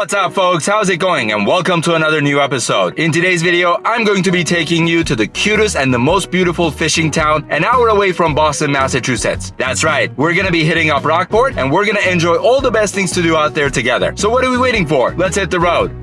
What's up, folks? How's it going? And welcome to another new episode. In today's video, I'm going to be taking you to the cutest and the most beautiful fishing town an hour away from Boston, Massachusetts. That's right, we're gonna be hitting up Rockport and we're gonna enjoy all the best things to do out there together. So what are we waiting for? Let's hit the road.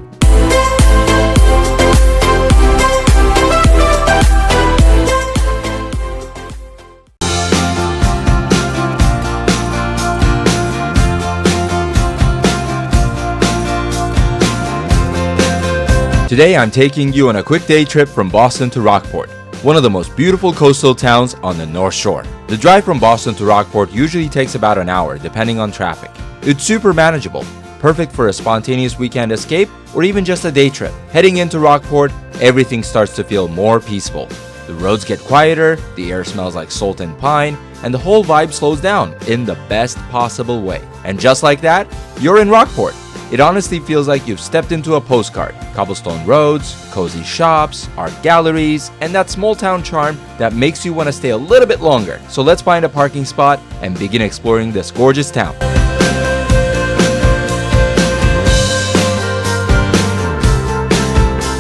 Today I'm taking you on a quick day trip from Boston to Rockport, one of the most beautiful coastal towns on the North Shore. The drive from Boston to Rockport usually takes about an hour depending on traffic. It's super manageable, perfect for a spontaneous weekend escape or even just a day trip. Heading into Rockport, everything starts to feel more peaceful. The roads get quieter, the air smells like salt and pine, and the whole vibe slows down in the best possible way. And just like that, you're in Rockport. It honestly feels like you've stepped into a postcard. Cobblestone roads, cozy shops, art galleries, and that small town charm that makes you want to stay a little bit longer. So let's find a parking spot and begin exploring this gorgeous town.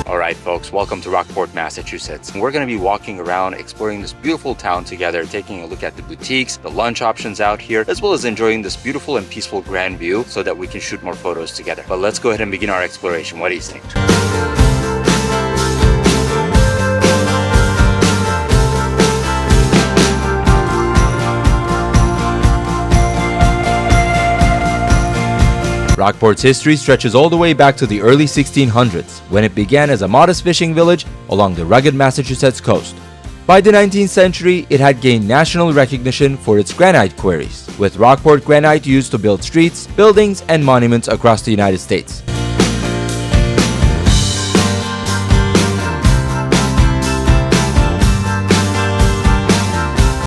Alright folks, welcome to Rockport, Massachusetts. We're going to be walking around, exploring this beautiful town together, taking a look at the boutiques, the lunch options out here, as well as enjoying this beautiful and peaceful grand view so that we can shoot more photos together. But let's go ahead and begin our exploration. What do you think? Rockport's history stretches all the way back to the early 1600s, when it began as a modest fishing village along the rugged Massachusetts coast. By the 19th century, it had gained national recognition for its granite quarries, with Rockport granite used to build streets, buildings, and monuments across the United States.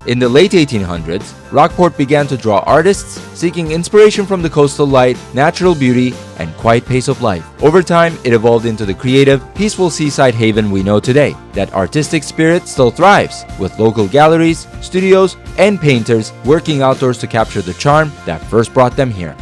In the late 1800s, Rockport began to draw artists seeking inspiration from the coastal light, natural beauty, and quiet pace of life. Over time, it evolved into the creative, peaceful seaside haven we know today. That artistic spirit still thrives, with local galleries, studios, and painters working outdoors to capture the charm that first brought them here.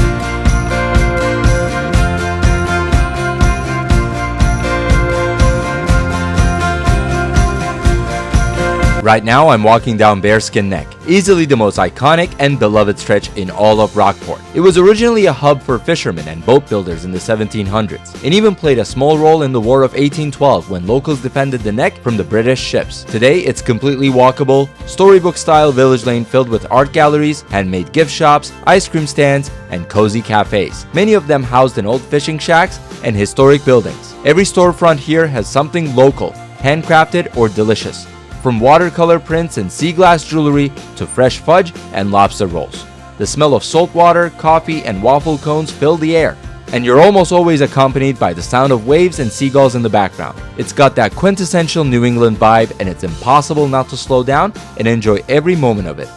Right now, I'm walking down Bearskin Neck, easily the most iconic and beloved stretch in all of Rockport. It was originally a hub for fishermen and boat builders in the 1700s, and even played a small role in the War of 1812 when locals defended the neck from the British ships. Today, it's completely walkable, storybook-style village lane filled with art galleries, handmade gift shops, ice cream stands, and cozy cafes, many of them housed in old fishing shacks and historic buildings. Every storefront here has something local, handcrafted or delicious, from watercolor prints and sea glass jewelry to fresh fudge and lobster rolls. The smell of salt water, coffee, and waffle cones fill the air, and you're almost always accompanied by the sound of waves and seagulls in the background. It's got that quintessential New England vibe, and it's impossible not to slow down and enjoy every moment of it.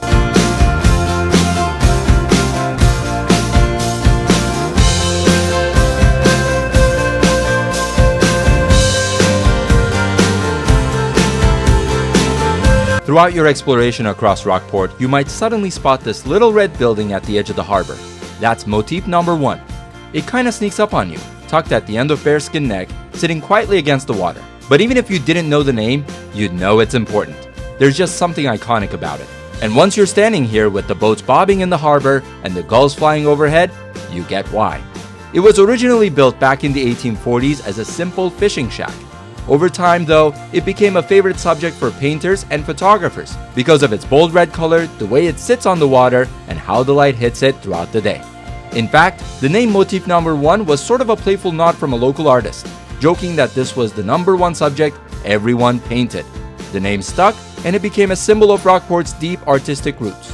Throughout your exploration across Rockport, you might suddenly spot this little red building at the edge of the harbor. That's Motif number 1. It kinda sneaks up on you, tucked at the end of Bearskin Neck, sitting quietly against the water. But even if you didn't know the name, you'd know it's important. There's just something iconic about it. And once you're standing here with the boats bobbing in the harbor and the gulls flying overhead, you get why. It was originally built back in the 1840s as a simple fishing shack. Over time, though, it became a favorite subject for painters and photographers because of its bold red color, the way it sits on the water, and how the light hits it throughout the day. In fact, the name Motif number 1 was sort of a playful nod from a local artist, joking that this was the number 1 subject everyone painted. The name stuck, and it became a symbol of Rockport's deep artistic roots.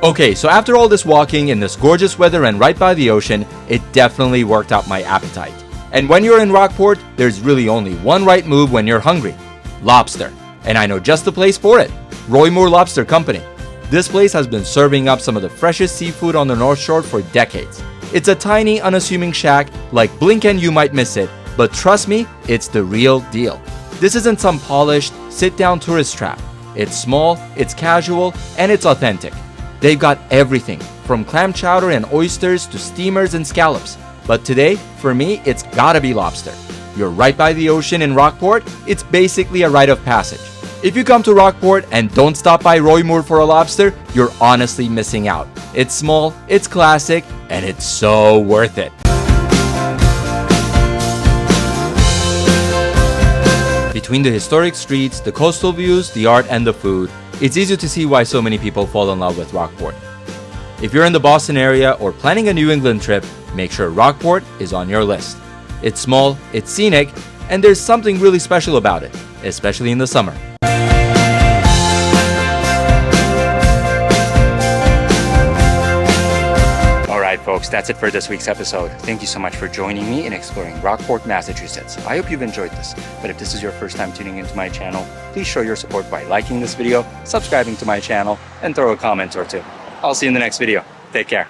Okay, so after all this walking in this gorgeous weather and right by the ocean, it definitely worked out my appetite. And when you're in Rockport, there's really only one right move when you're hungry: lobster. And I know just the place for it: Roy Moore Lobster Company. This place has been serving up some of the freshest seafood on the North Shore for decades. It's a tiny, unassuming shack, like blink and you might miss it, but trust me, it's the real deal. This isn't some polished, sit-down tourist trap. It's small, it's casual, and it's authentic. They've got everything, from clam chowder and oysters to steamers and scallops. But today, for me, it's gotta be lobster. You're right by the ocean in Rockport, it's basically a rite of passage. If you come to Rockport and don't stop by Roy Moore for a lobster, you're honestly missing out. It's small, it's classic, and it's so worth it. Between the historic streets, the coastal views, the art, and the food, it's easy to see why so many people fall in love with Rockport. If you're in the Boston area or planning a New England trip, make sure Rockport is on your list. It's small, it's scenic, and there's something really special about it, especially in the summer. Alright folks, that's it for this week's episode. Thank you so much for joining me in exploring Rockport, Massachusetts. I hope you've enjoyed this, but if this is your first time tuning into my channel, please show your support by liking this video, subscribing to my channel, and throw a comment or two. I'll see you in the next video. Take care.